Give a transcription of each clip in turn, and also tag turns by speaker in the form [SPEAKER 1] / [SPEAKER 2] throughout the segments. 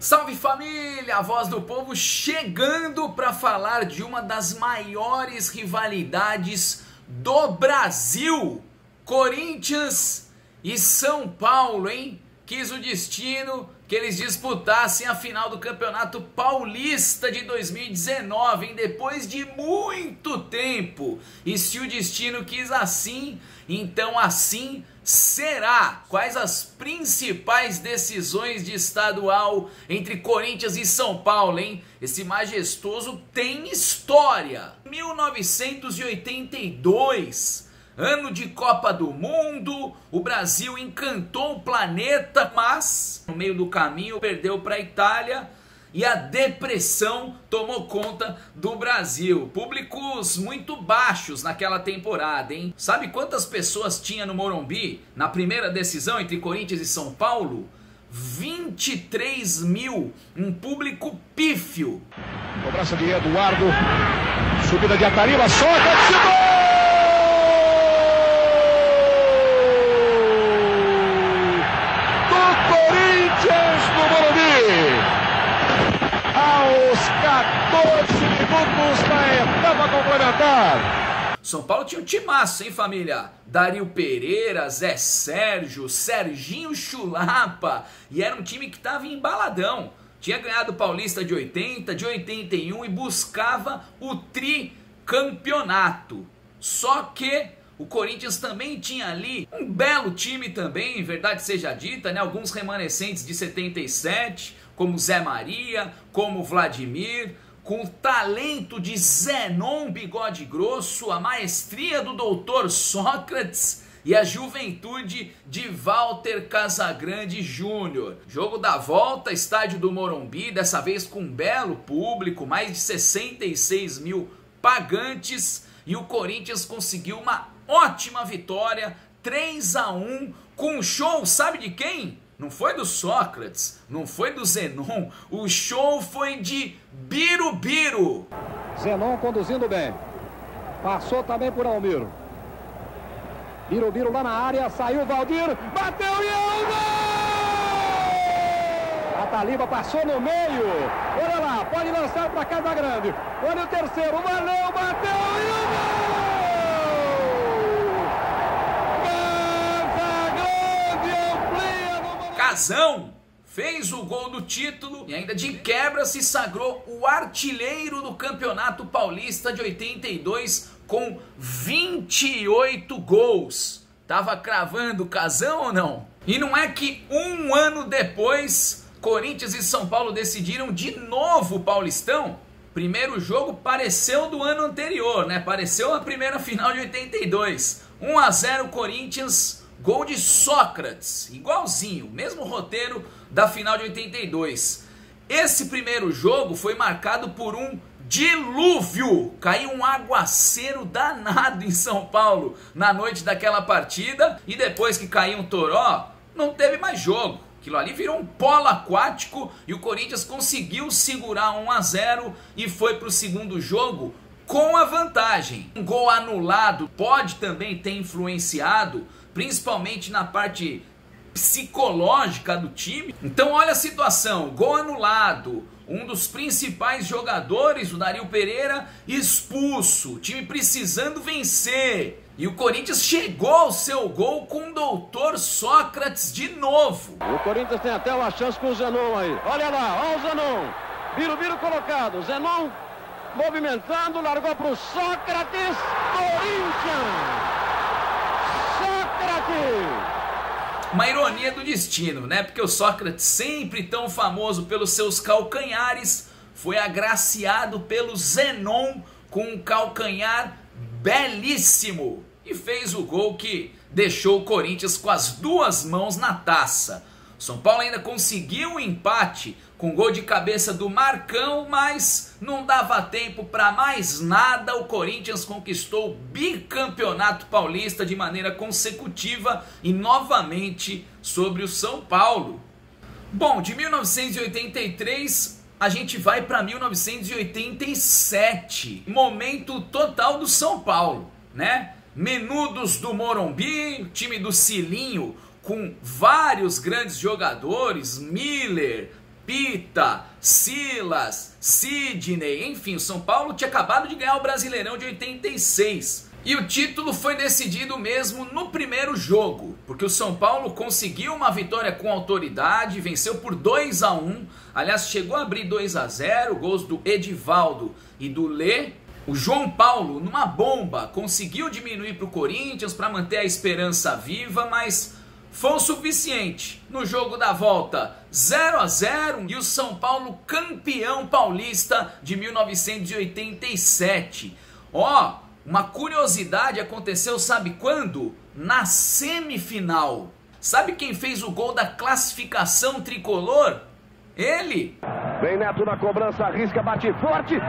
[SPEAKER 1] Salve família, a voz do povo chegando para falar de uma das maiores rivalidades do Brasil. Corinthians e São Paulo, hein? Quis o destino que eles disputassem a final do Campeonato Paulista de 2019, hein? Depois de muito tempo. E se o destino quis assim, então assim será. Quais as principais decisões de estadual entre Corinthians e São Paulo, hein? Esse majestoso tem história. 1982, ano de Copa do Mundo, o Brasil encantou o planeta, mas no meio do caminho perdeu para a Itália e a depressão tomou conta do Brasil. Públicos muito baixos naquela temporada, hein? Sabe quantas pessoas tinha no Morumbi na primeira decisão entre Corinthians e São Paulo? 23 mil, um público pífio.
[SPEAKER 2] Cobrança de Eduardo, subida de Atariba, Sócrates, gol! Do Corinthians no Morumbi! Aos 14 minutos da etapa complementar.
[SPEAKER 1] São Paulo tinha um timaço, hein, família? Dario Pereira, Zé Sérgio, Serginho Chulapa. E era um time que estava embaladão. Tinha ganhado o Paulista de 80, de 81 e buscava o tricampeonato. Só que o Corinthians também tinha ali um belo time também, verdade seja dita, né? Alguns remanescentes de 77, como Zé Maria, como Vladimir, com o talento de Zenon Bigode Grosso, a maestria do Dr. Sócrates e a juventude de Walter Casagrande Júnior. Jogo da volta, estádio do Morumbi, dessa vez com um belo público, mais de 66 mil pagantes, e o Corinthians conseguiu uma ótima vitória, 3-1, com um show, sabe de quem? Não foi do Sócrates, não foi do Zenon, o show foi de Birubiru.
[SPEAKER 2] Zenon conduzindo bem, passou também por Almiro. Birubiru lá na área, saiu Valdir, bateu e é o gol! Ataliba passou no meio, olha lá, pode lançar para Casagrande, olha o terceiro, valeu, bateu e o gol!
[SPEAKER 1] Casão fez o gol do título e ainda de quebra se sagrou o artilheiro do Campeonato Paulista de 82 com 28 gols. Tava cravando o Casão ou não? E não é que um ano depois Corinthians e São Paulo decidiram de novo o Paulistão? Primeiro jogo pareceu do ano anterior, né? Pareceu a primeira final de 82. 1-0 Corinthians. Gol de Sócrates, igualzinho, mesmo roteiro da final de 82. Esse primeiro jogo foi marcado por um dilúvio. Caiu um aguaceiro danado em São Paulo na noite daquela partida. E depois que caiu um toró, não teve mais jogo. Aquilo ali virou um polo aquático e o Corinthians conseguiu segurar 1-0 e foi para o segundo jogo com a vantagem. Um gol anulado pode também ter influenciado, principalmente na parte psicológica do time. Então olha a situação, gol anulado, um dos principais jogadores, o Dario Pereira, expulso, o time precisando vencer. E o Corinthians chegou ao seu gol com o Dr. Sócrates de novo.
[SPEAKER 2] O Corinthians tem até uma chance com o Zenon aí, olha lá, olha o Zenon, Birubiru colocado, Zenon movimentando, largou para o Sócrates, Corinthians!
[SPEAKER 1] Uma ironia do destino, né? Porque o Sócrates, sempre tão famoso pelos seus calcanhares, foi agraciado pelo Zenon com um calcanhar belíssimo e fez o gol que deixou o Corinthians com as duas mãos na taça. São Paulo ainda conseguiu um empate com gol de cabeça do Marcão, mas não dava tempo para mais nada. O Corinthians conquistou o bicampeonato paulista de maneira consecutiva e novamente sobre o São Paulo. Bom, de 1983 a gente vai para 1987, momento total do São Paulo, né? Menudos do Morumbi, time do Cilinho, com vários grandes jogadores, Miller, Pita, Silas, Sidney, enfim, o São Paulo tinha acabado de ganhar o Brasileirão de 86. E o título foi decidido mesmo no primeiro jogo, porque o São Paulo conseguiu uma vitória com autoridade, venceu por 2-1, aliás chegou a abrir 2-0, gols do Edivaldo e do Lê. O João Paulo, numa bomba, conseguiu diminuir para o Corinthians para manter a esperança viva, mas foi o suficiente. No jogo da volta, 0-0 e o São Paulo campeão paulista de 1987. Uma curiosidade aconteceu, sabe quando? Na semifinal. Sabe quem fez o gol da classificação tricolor? Ele!
[SPEAKER 2] Vem Neto na cobrança, arrisca, bate forte. Gol!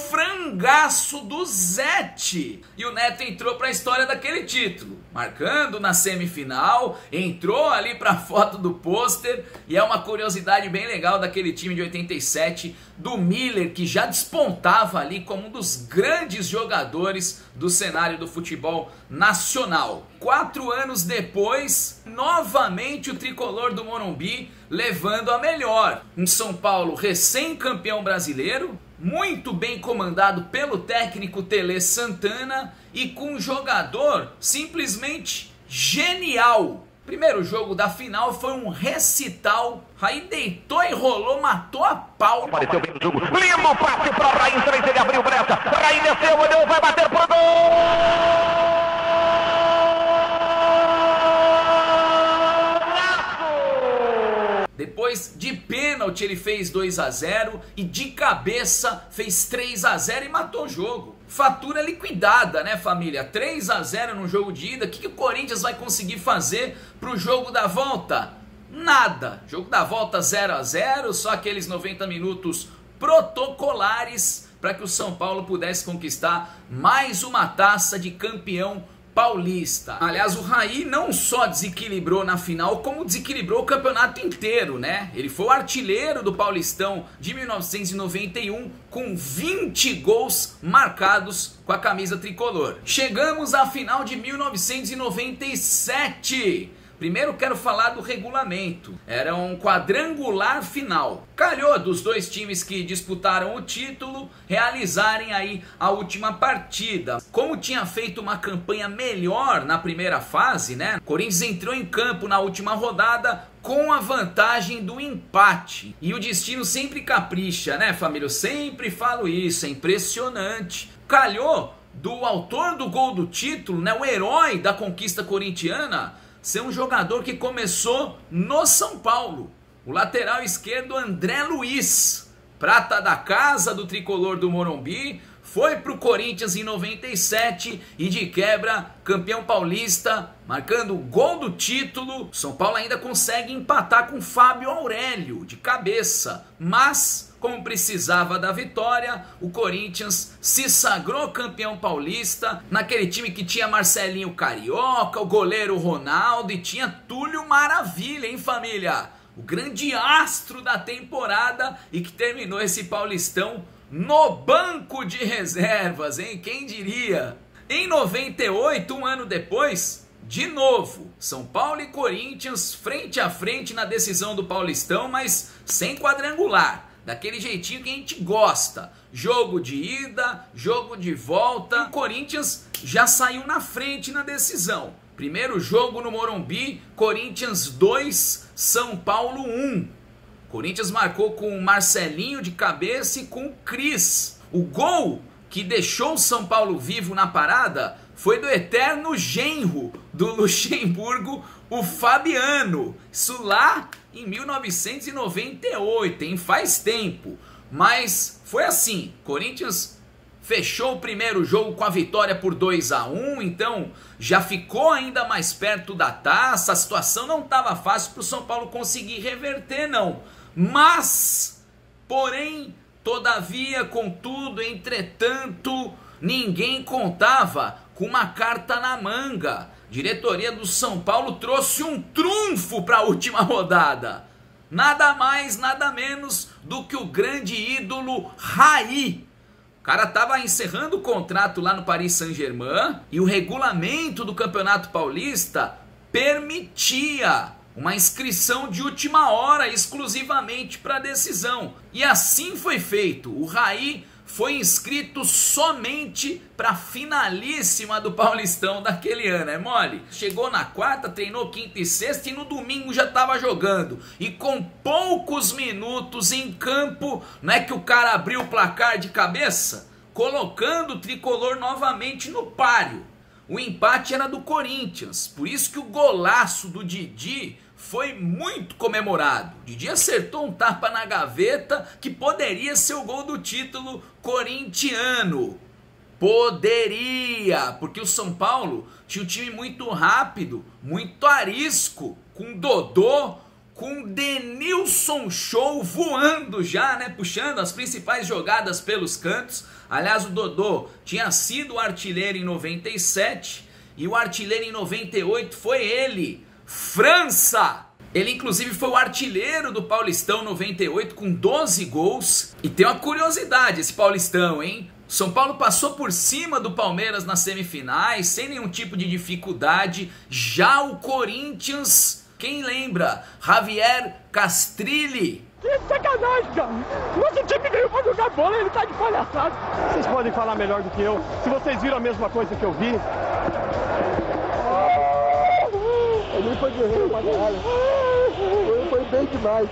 [SPEAKER 1] Frangaço do Zete. E o Neto entrou para a história daquele título, marcando na semifinal, entrou ali para a foto do pôster. E é uma curiosidade bem legal daquele time de 87, do Miller, que já despontava ali como um dos grandes jogadores do cenário do futebol nacional. 4 anos depois, novamente o tricolor do Morumbi levando a melhor. Um São Paulo recém-campeão brasileiro, muito bem comandado pelo técnico Tele Santana e com um jogador simplesmente genial. Primeiro jogo da final foi um recital. Raí deitou e rolou, matou a pau.
[SPEAKER 2] Apareceu bem no jogo. Lindo passe para Raí, 3, ele abriu brecha. Raí desceu, olhou, vai bater pro gol!
[SPEAKER 1] Depois de pênalti ele fez 2-0 e de cabeça fez 3-0 e matou o jogo. Fatura liquidada, né, família? 3-0 no jogo de ida. O que o Corinthians vai conseguir fazer pro jogo da volta? Nada. Jogo da volta 0-0, só aqueles 90 minutos protocolares para que o São Paulo pudesse conquistar mais uma taça de campeão paulista. Aliás, o Raí não só desequilibrou na final, como desequilibrou o campeonato inteiro, né? Ele foi o artilheiro do Paulistão de 1991, com 20 gols marcados com a camisa tricolor. Chegamos à final de 1997. Primeiro quero falar do regulamento. Era um quadrangular final. Calhou dos dois times que disputaram o título realizarem aí a última partida. Como tinha feito uma campanha melhor na primeira fase, né? O Corinthians entrou em campo na última rodada com a vantagem do empate. E o destino sempre capricha, né, família? Eu sempre falo isso, é impressionante. Calhou do autor do gol do título, né, o herói da conquista corintiana, ser um jogador que começou no São Paulo. O lateral esquerdo André Luiz, prata da casa do tricolor do Morumbi, foi para o Corinthians em 97 e de quebra campeão paulista, marcando o gol do título. São Paulo ainda consegue empatar com Fábio Aurélio de cabeça, mas como precisava da vitória, o Corinthians se sagrou campeão paulista, naquele time que tinha Marcelinho Carioca, o goleiro Ronaldo e tinha Túlio Maravilha, hein, família? O grande astro da temporada e que terminou esse Paulistão no banco de reservas, hein? Quem diria? Em 98, um ano depois, de novo, São Paulo e Corinthians frente a frente na decisão do Paulistão, mas sem quadrangular. Daquele jeitinho que a gente gosta. Jogo de ida, jogo de volta. O Corinthians já saiu na frente na decisão. Primeiro jogo no Morumbi, Corinthians 2, São Paulo 1. Corinthians marcou com o Marcelinho de cabeça e com o Cris. O gol que deixou o São Paulo vivo na parada foi do eterno genro do Luxemburgo, o Fabiano. Isso lá em 1998, hein? Faz tempo. Mas foi assim, Corinthians fechou o primeiro jogo com a vitória por 2-1, então já ficou ainda mais perto da taça. A situação não estava fácil para o São Paulo conseguir reverter, não. Mas, porém, todavia, contudo, entretanto, ninguém contava com uma carta na manga. Diretoria do São Paulo trouxe um trunfo para a última rodada. Nada mais, nada menos do que o grande ídolo Raí. O cara estava encerrando o contrato lá no Paris Saint-Germain e o regulamento do Campeonato Paulista permitia uma inscrição de última hora exclusivamente para a decisão. E assim foi feito. O Raí foi inscrito somente para a finalíssima do Paulistão daquele ano, é mole? Chegou na quarta, treinou quinta e sexta e no domingo já estava jogando. E com poucos minutos em campo, não é que o cara abriu o placar de cabeça? Colocando o tricolor novamente no páreo. O empate era do Corinthians, por isso que o golaço do Didi foi muito comemorado. O Didi acertou um tapa na gaveta que poderia ser o gol do título corintiano. Poderia, porque o São Paulo tinha um time muito rápido, muito arisco, com Dodô, com Denilson Show voando já, né, puxando as principais jogadas pelos cantos. Aliás, o Dodô tinha sido o artilheiro em 97 e o artilheiro em 98 foi ele, França. Ele inclusive foi o artilheiro do Paulistão 98 com 12 gols. E tem uma curiosidade esse Paulistão, hein? São Paulo passou por cima do Palmeiras nas semifinais sem nenhum tipo de dificuldade. Já o Corinthians, quem lembra? Javier Castrilli.
[SPEAKER 3] Que sacanagem, cara! Nosso time veio pra jogar bola e ele tá de palhaçada. Vocês podem falar melhor do que eu, se vocês viram a mesma coisa que eu vi. Ele foi guerreiro pra caralho. Ele foi bem demais.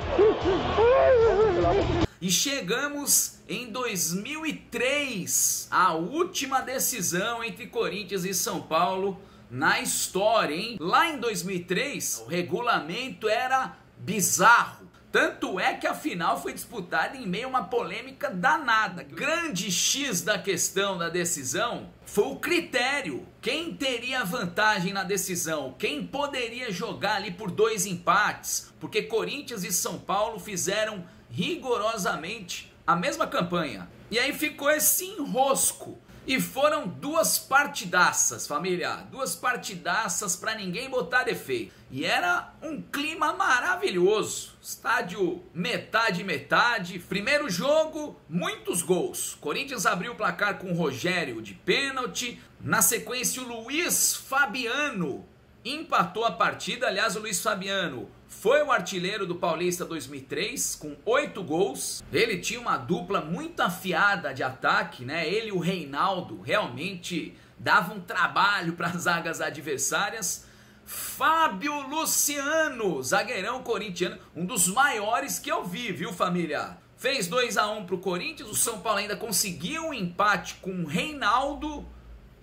[SPEAKER 1] E chegamos em 2003, a última decisão entre Corinthians e São Paulo na história, hein? Lá em 2003, o regulamento era bizarro. Tanto é que a final foi disputada em meio a uma polêmica danada. Grande X da questão da decisão foi o critério. Quem teria vantagem na decisão? Quem poderia jogar ali por 2 empates? Porque Corinthians e São Paulo fizeram rigorosamente a mesma campanha. E aí ficou esse enrosco. E foram 2 partidaças, família. 2 partidaças para ninguém botar defeito. E era um clima maravilhoso. Estádio metade. Primeiro jogo, muitos gols. Corinthians abriu o placar com o Rogério de pênalti. Na sequência, o Luiz Fabiano empatou a partida. Aliás, o Luiz Fabiano foi o artilheiro do Paulista 2003 com 8 gols. Ele tinha uma dupla muito afiada de ataque, né? Ele e o Reinaldo realmente davam trabalho para as zagas adversárias. Fábio Luciano, zagueirão corintiano, um dos maiores que eu vi, viu, família? Fez 2-1 para o Corinthians. O São Paulo ainda conseguiu um empate com o Reinaldo.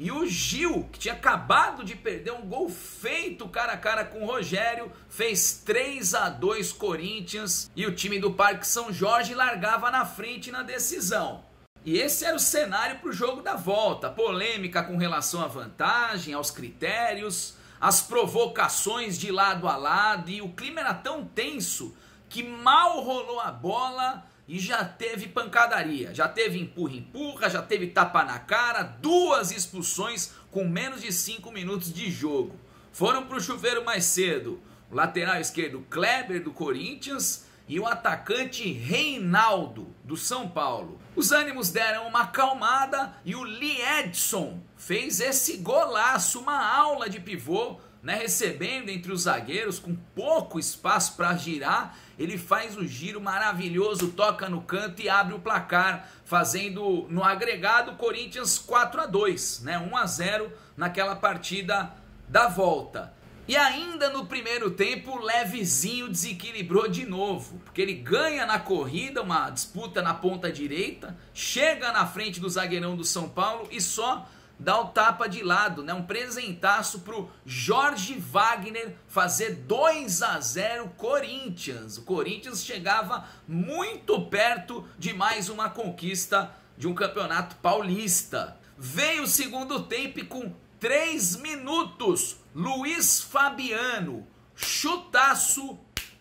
[SPEAKER 1] E o Gil, que tinha acabado de perder um gol feito cara a cara com o Rogério, fez 3-2 Corinthians e o time do Parque São Jorge largava na frente na decisão. E esse era o cenário para o jogo da volta. Polêmica com relação à vantagem, aos critérios, as provocações de lado a lado. E o clima era tão tenso que mal rolou a bola e já teve pancadaria, já teve empurra-empurra, já teve tapa na cara, 2 expulsões com menos de 5 minutos de jogo. Foram para o chuveiro mais cedo o lateral esquerdo Kleber do Corinthians e o atacante Reinaldo do São Paulo. Os ânimos deram uma acalmada e o Lee Edson fez esse golaço, uma aula de pivô, né, recebendo entre os zagueiros com pouco espaço para girar. Ele faz o giro maravilhoso, toca no canto e abre o placar, fazendo no agregado Corinthians 4-2, né, 1-0 naquela partida da volta. E ainda no primeiro tempo, o Levezinho desequilibrou de novo, porque ele ganha na corrida, uma disputa na ponta direita, chega na frente do zagueirão do São Paulo e só dá o tapa de lado, né? Um presentaço pro Jorge Wagner fazer 2-0 Corinthians. O Corinthians chegava muito perto de mais uma conquista de um campeonato paulista. Veio o segundo tempo e com 3 minutos, Luiz Fabiano, chutaço,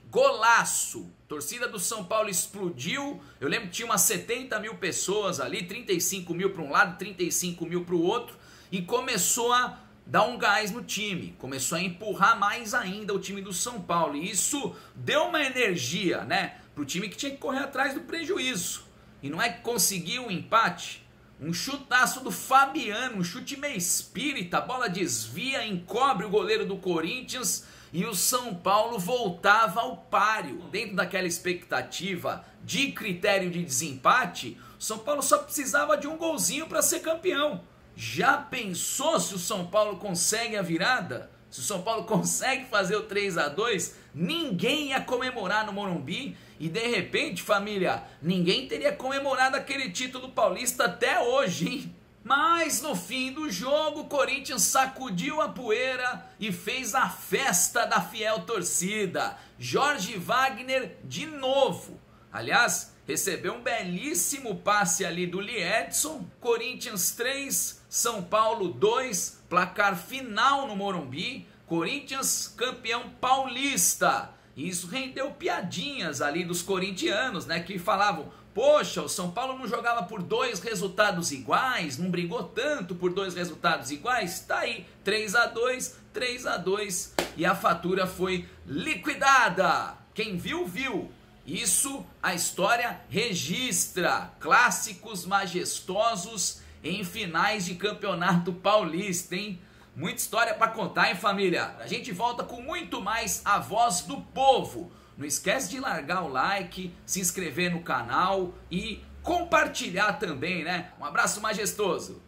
[SPEAKER 1] golaço. Torcida do São Paulo explodiu. Eu lembro que tinha umas 70 mil pessoas ali, 35 mil para um lado, 35 mil para o outro, e começou a dar um gás no time, começou a empurrar mais ainda o time do São Paulo, e isso deu uma energia, né, para o time que tinha que correr atrás do prejuízo. E não é que conseguiu um empate, Um chutaço do Fabiano, um chute meio espírita, a bola desvia, encobre o goleiro do Corinthians e o São Paulo voltava ao páreo. Dentro daquela expectativa de critério de desempate, o São Paulo só precisava de um golzinho para ser campeão. Já pensou se o São Paulo consegue a virada? Se o São Paulo consegue fazer o 3-2, ninguém ia comemorar no Morumbi e de repente, família, ninguém teria comemorado aquele título paulista até hoje, hein? Mas no fim do jogo, o Corinthians sacudiu a poeira e fez a festa da fiel torcida. Jorge Wagner de novo. Aliás, recebeu um belíssimo passe ali do Liedson. Corinthians 3, São Paulo 2, placar final no Morumbi. Corinthians campeão paulista. Isso rendeu piadinhas ali dos corintianos, né, que falavam: poxa, o São Paulo não jogava por 2 resultados iguais, não brigou tanto por 2 resultados iguais. Tá aí, 3-2, 3-2 e a fatura foi liquidada. Quem viu, viu. Isso a história registra. Clássicos majestosos em finais de campeonato paulista, hein? Muita história para contar, hein, família? A gente volta com muito mais A Voz do Povo. Não esquece de largar o like, se inscrever no canal e compartilhar também, né? Um abraço majestoso.